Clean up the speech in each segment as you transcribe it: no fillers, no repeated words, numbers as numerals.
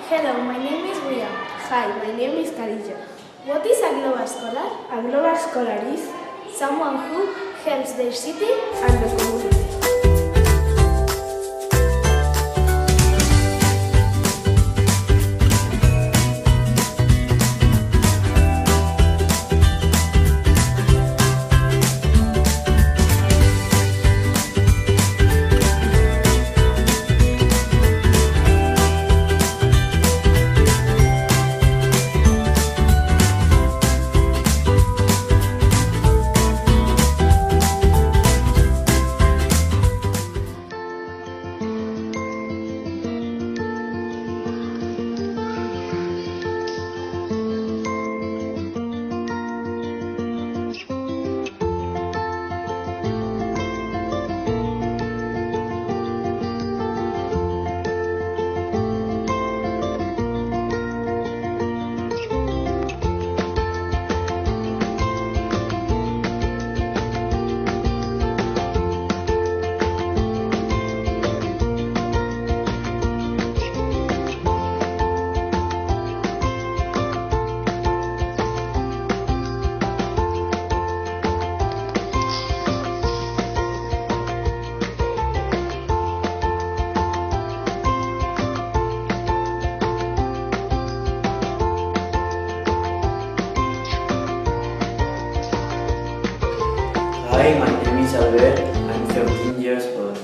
Hello, my name is Ria. Hi, my name is Karija. What is a global scholar? A global scholar is someone who helps their city and the community. Hi, my name is Albert. I'm 13 years old.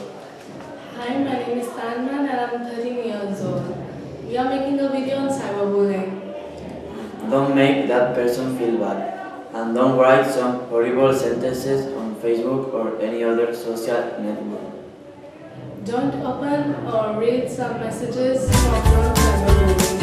Hi, my name is Tanman and I'm 13 years old. We are making a video on cyberbullying. Don't make that person feel bad. And don't write some horrible sentences on Facebook or any other social network. Don't open or read some messages from cyberbullying.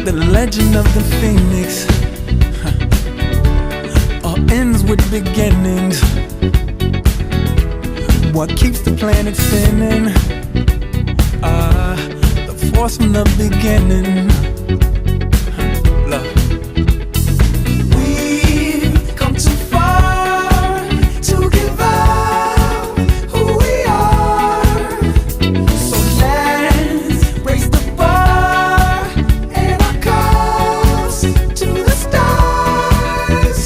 The legend of the phoenix all ends with beginnings. What keeps the planet spinning? The force from the beginning. Love. We've come too far to give up who we are. So let's raise the bar and our cups to the stars.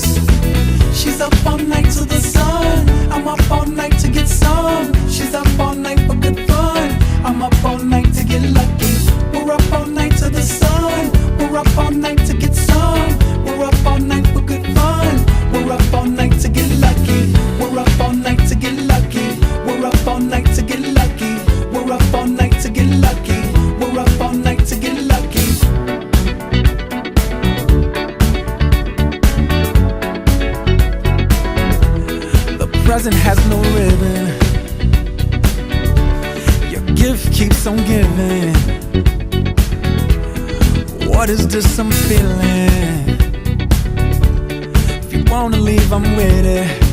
She's up all night to the sun. I'm up all night to get some. She's up all night for good fun. I'm up all night to get lucky. We're up all night to the sun. We're up all night to get some. We're up all night for good fun. We're up all night to get lucky. We're up all night to get lucky. We're up all night to get lucky. We're up all night to get lucky. We're up all night to get lucky. The present has no ribbon. Your gift keeps on giving. What is this I'm feeling? If you wanna leave, I'm with it.